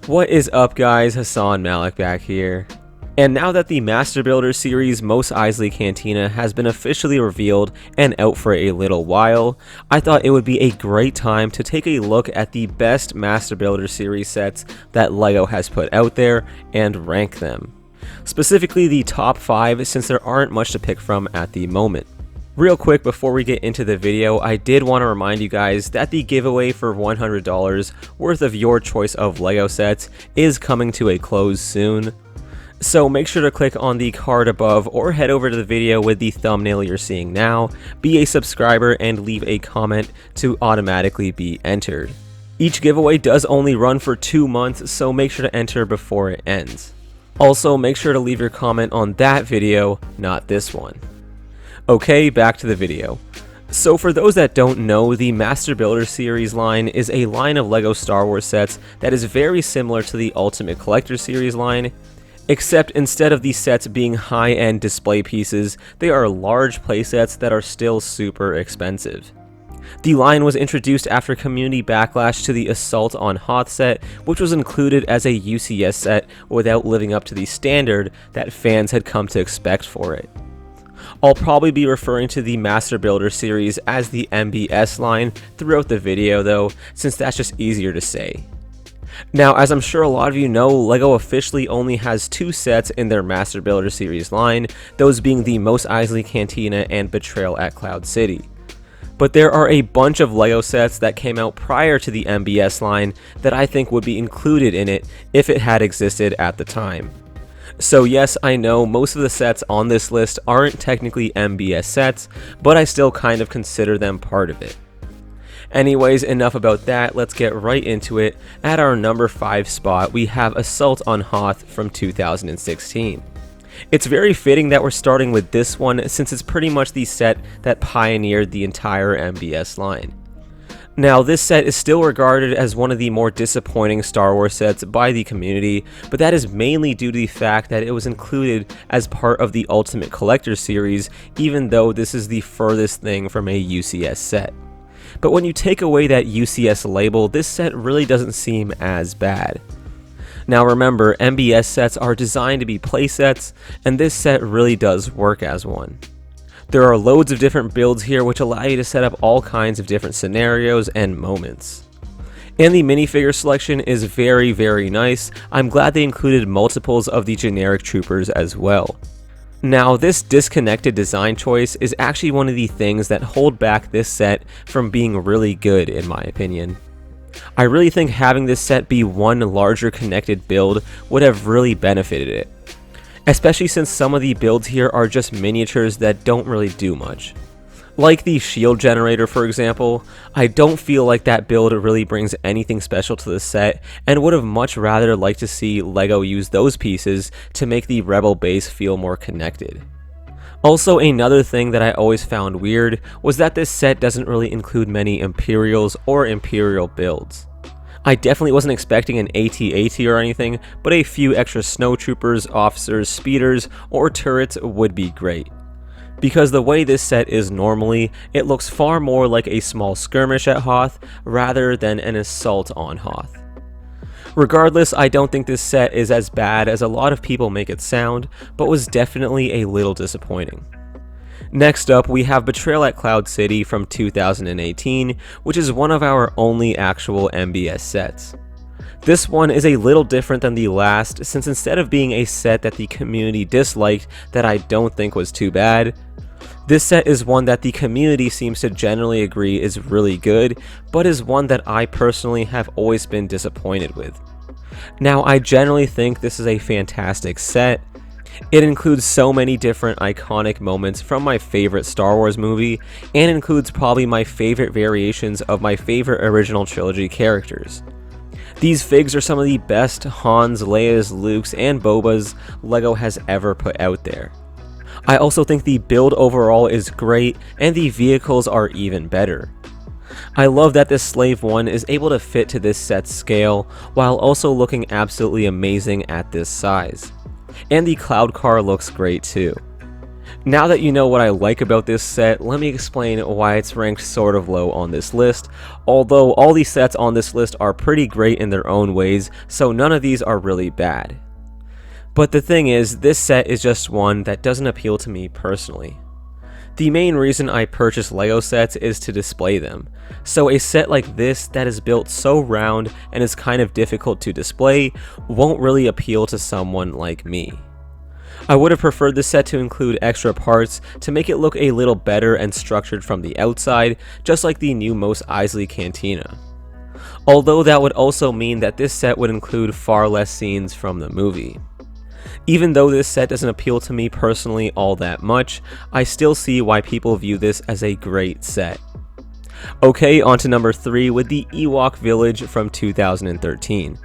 What is up guys, Hassan Malik back here. And now that the Master Builder series Mos Eisley Cantina has been officially revealed and out for a little while, I thought it would be a great time to take a look at the best Master Builder series sets that LEGO has put out there and rank them. Specifically the top 5, since there aren't much to pick from at the moment. Real quick before we get into the video, I did want to remind you guys that the giveaway for $100 worth of your choice of LEGO sets is coming to a close soon. So make sure to click on the card above or head over to the video with the thumbnail you're seeing now, be a subscriber, and leave a comment to automatically be entered. Each giveaway does only run for 2 months, so make sure to enter before it ends. Also, make sure to leave your comment on that video, not this one. Okay, back to the video. So for those that don't know, the Master Builder series line is a line of LEGO Star Wars sets that is very similar to the Ultimate Collector series line, except instead of these sets being high-end display pieces, they are large playsets that are still super expensive. The line was introduced after community backlash to the Assault on Hoth set, which was included as a UCS set without living up to the standard that fans had come to expect for it. I'll probably be referring to the Master Builder series as the MBS line throughout the video though, since that's just easier to say. Now, as I'm sure a lot of you know, LEGO officially only has 2 sets in their Master Builder series line, those being the Mos Eisley Cantina and Betrayal at Cloud City. But there are a bunch of LEGO sets that came out prior to the MBS line that I think would be included in it if it had existed at the time. So yes, I know most of the sets on this list aren't technically MBS sets, but I still kind of consider them part of it. Anyways, enough about that, let's get right into it. At our number 5 spot, we have Assault on Hoth from 2016. It's very fitting that we're starting with this one since it's pretty much the set that pioneered the entire MBS line. Now, this set is still regarded as one of the more disappointing Star Wars sets by the community, but that is mainly due to the fact that it was included as part of the Ultimate Collector series, even though this is the furthest thing from a UCS set. But when you take away that UCS label, this set really doesn't seem as bad. Now remember, MBS sets are designed to be playsets, and this set really does work as one. There are loads of different builds here which allow you to set up all kinds of different scenarios and moments. And the minifigure selection is very nice. I'm glad they included multiples of the generic troopers as well. Now, this disconnected design choice is actually one of the things that hold back this set from being really good in my opinion. I really think having this set be one larger connected build would have really benefited it. Especially since some of the builds here are just miniatures that don't really do much. Like the shield generator for example, I don't feel like that build really brings anything special to the set and would have much rather liked to see LEGO use those pieces to make the Rebel base feel more connected. Also, another thing that I always found weird was that this set doesn't really include many Imperials or Imperial builds. I definitely wasn't expecting an AT-AT or anything, but a few extra snowtroopers, officers, speeders, or turrets would be great. Because the way this set is normally, it looks far more like a small skirmish at Hoth rather than an assault on Hoth. Regardless, I don't think this set is as bad as a lot of people make it sound, but was definitely a little disappointing. Next up, we have Betrayal at Cloud City from 2018, which is one of our only actual MBS sets. This one is a little different than the last, since instead of being a set that the community disliked that I don't think was too bad, this set is one that the community seems to generally agree is really good, but is one that I personally have always been disappointed with. Now, I generally think this is a fantastic set. It includes so many different iconic moments from my favorite Star Wars movie, and includes probably my favorite variations of my favorite original trilogy characters. These figs are some of the best Hans, Leia's, Luke's, and Boba's LEGO has ever put out there. I also think the build overall is great, and the vehicles are even better. I love that this Slave 1 is able to fit to this set's scale, while also looking absolutely amazing at this size. And the Cloud Car looks great too. Now that you know what I like about this set, let me explain why it's ranked sort of low on this list, although all these sets on this list are pretty great in their own ways, so none of these are really bad. But the thing is, this set is just one that doesn't appeal to me personally. The main reason I purchase LEGO sets is to display them, so a set like this that is built so round and is kind of difficult to display won't really appeal to someone like me. I would have preferred this set to include extra parts to make it look a little better and structured from the outside, just like the new Mos Eisley Cantina. Although that would also mean that this set would include far less scenes from the movie. Even though this set doesn't appeal to me personally all that much, I still see why people view this as a great set. Okay, on to number 3 with the Ewoks Village from 2013.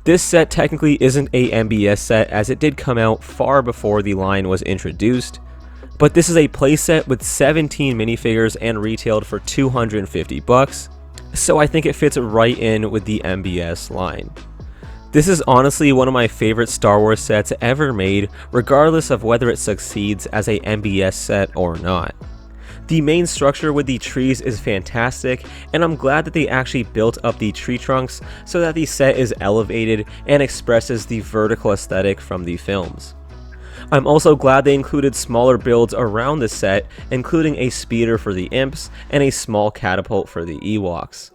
This set technically isn't a MBS set as it did come out far before the line was introduced, but this is a playset with 17 minifigures and retailed for $250, so I think it fits right in with the MBS line. This is honestly one of my favorite Star Wars sets ever made, regardless of whether it succeeds as a MBS set or not. The main structure with the trees is fantastic, and I'm glad that they actually built up the tree trunks so that the set is elevated and expresses the vertical aesthetic from the films. I'm also glad they included smaller builds around the set, including a speeder for the Imps and a small catapult for the Ewoks.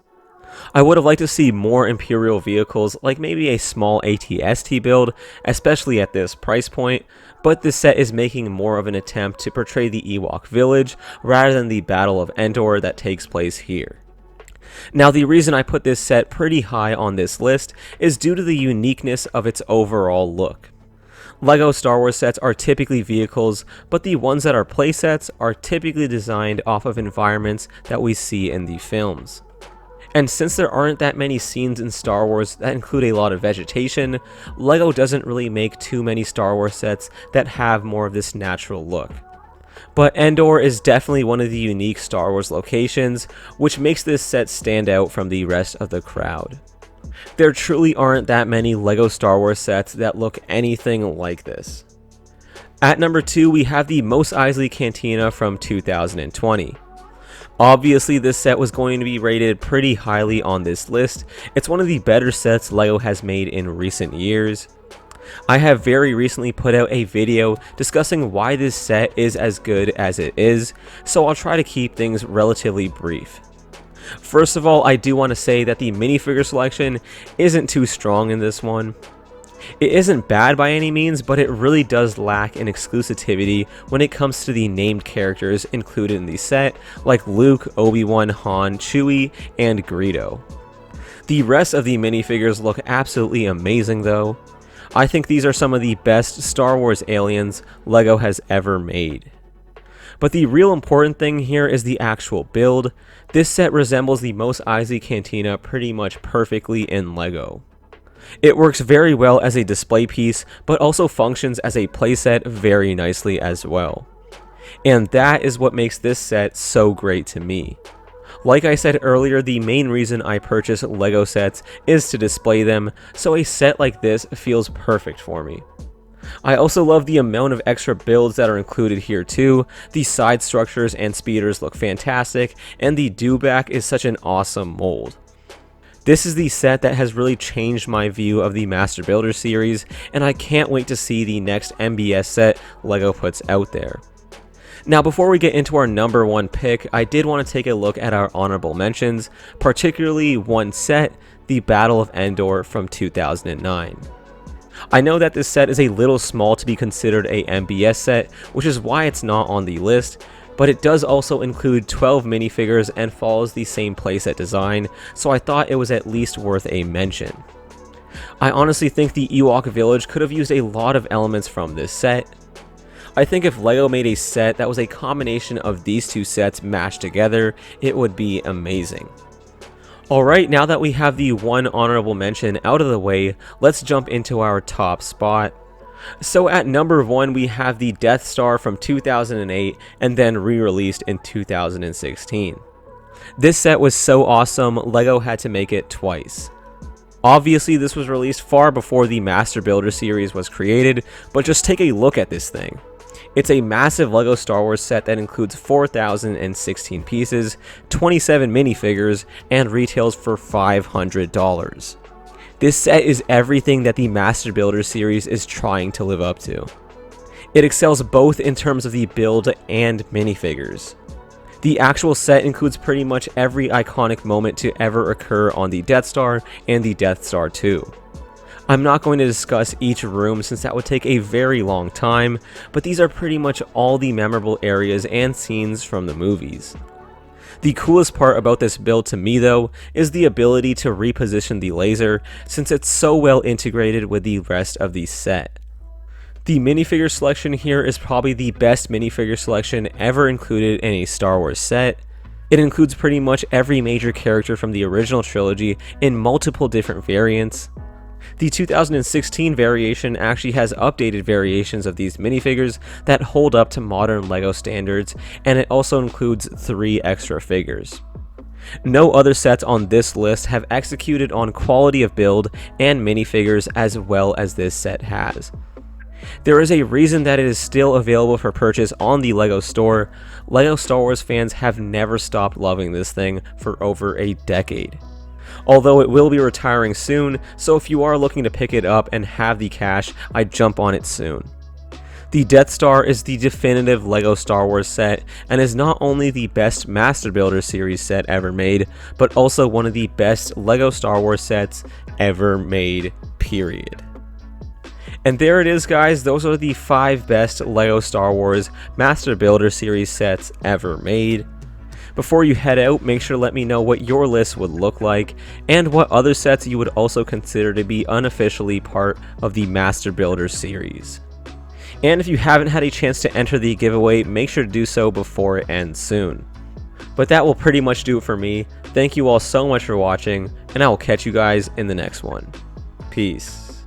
I would have liked to see more Imperial vehicles, like maybe a small AT-ST build, especially at this price point, but this set is making more of an attempt to portray the Ewoks Village rather than the Battle of Endor that takes place here. Now, the reason I put this set pretty high on this list is due to the uniqueness of its overall look. LEGO Star Wars sets are typically vehicles, but the ones that are playsets are typically designed off of environments that we see in the films. And since there aren't that many scenes in Star Wars that include a lot of vegetation, LEGO doesn't really make too many Star Wars sets that have more of this natural look. But Endor is definitely one of the unique Star Wars locations, which makes this set stand out from the rest of the crowd. There truly aren't that many LEGO Star Wars sets that look anything like this. At number 2, we have the Mos Eisley Cantina from 2020. Obviously, this set was going to be rated pretty highly on this list. It's one of the better sets LEGO has made in recent years. I have very recently put out a video discussing why this set is as good as it is, so I'll try to keep things relatively brief. First of all, I do want to say that the minifigure selection isn't too strong in this one. It isn't bad by any means, but it really does lack in exclusivity when it comes to the named characters included in the set, like Luke, Obi-Wan, Han, Chewie, and Greedo. The rest of the minifigures look absolutely amazing though. I think these are some of the best Star Wars aliens LEGO has ever made. But the real important thing here is the actual build. This set resembles the Mos Eisley Cantina pretty much perfectly in LEGO. It works very well as a display piece, but also functions as a playset very nicely as well. And that is what makes this set so great to me. Like I said earlier, the main reason I purchase LEGO sets is to display them, so a set like this feels perfect for me. I also love the amount of extra builds that are included here too. The side structures and speeders look fantastic, and the dewback is such an awesome mold. This is the set that has really changed my view of the Master Builder series, and I can't wait to see the next MBS set LEGO puts out there. Now, before we get into our number 1 pick, I did want to take a look at our honorable mentions, particularly one set, the Battle of Endor from 2009. I know that this set is a little small to be considered a MBS set, which is why it's not on the list, but it does also include 12 minifigures and follows the same playset design, so I thought it was at least worth a mention. I honestly think the Ewoks Village could have used a lot of elements from this set. I think if LEGO made a set that was a combination of these two sets mashed together, it would be amazing. Alright, now that we have the one honorable mention out of the way, let's jump into our top spot. So at number 1 we have the Death Star from 2008 and then re-released in 2016. This set was so awesome, LEGO had to make it twice. Obviously this was released far before the Master Builder series was created, but just take a look at this thing. It's a massive LEGO Star Wars set that includes 4,016 pieces, 27 minifigures, and retails for $500. This set is everything that the Master Builder series is trying to live up to. It excels both in terms of the build and minifigures. The actual set includes pretty much every iconic moment to ever occur on the Death Star and the Death Star 2. I'm not going to discuss each room since that would take a very long time, but these are pretty much all the memorable areas and scenes from the movies. The coolest part about this build to me though is the ability to reposition the laser, since it's so well integrated with the rest of the set. The minifigure selection here is probably the best minifigure selection ever included in a Star Wars set. It includes pretty much every major character from the original trilogy in multiple different variants. The 2016 variation actually has updated variations of these minifigures that hold up to modern LEGO standards, and it also includes 3 extra figures. No other sets on this list have executed on quality of build and minifigures as well as this set has. There is a reason that it is still available for purchase on the LEGO store. LEGO Star Wars fans have never stopped loving this thing for over a decade. Although it will be retiring soon, so if you are looking to pick it up and have the cash, I'd jump on it soon. The Death Star is the definitive LEGO Star Wars set and is not only the best Master Builder series set ever made, but also one of the best LEGO Star Wars sets ever made, period. And there it is, guys. Those are the 5 best LEGO Star Wars Master Builder series sets ever made. Before you head out, make sure to let me know what your list would look like and what other sets you would also consider to be unofficially part of the Master Builder series. And if you haven't had a chance to enter the giveaway, make sure to do so before it ends soon. But that will pretty much do it for me. Thank you all so much for watching, and I will catch you guys in the next one. Peace.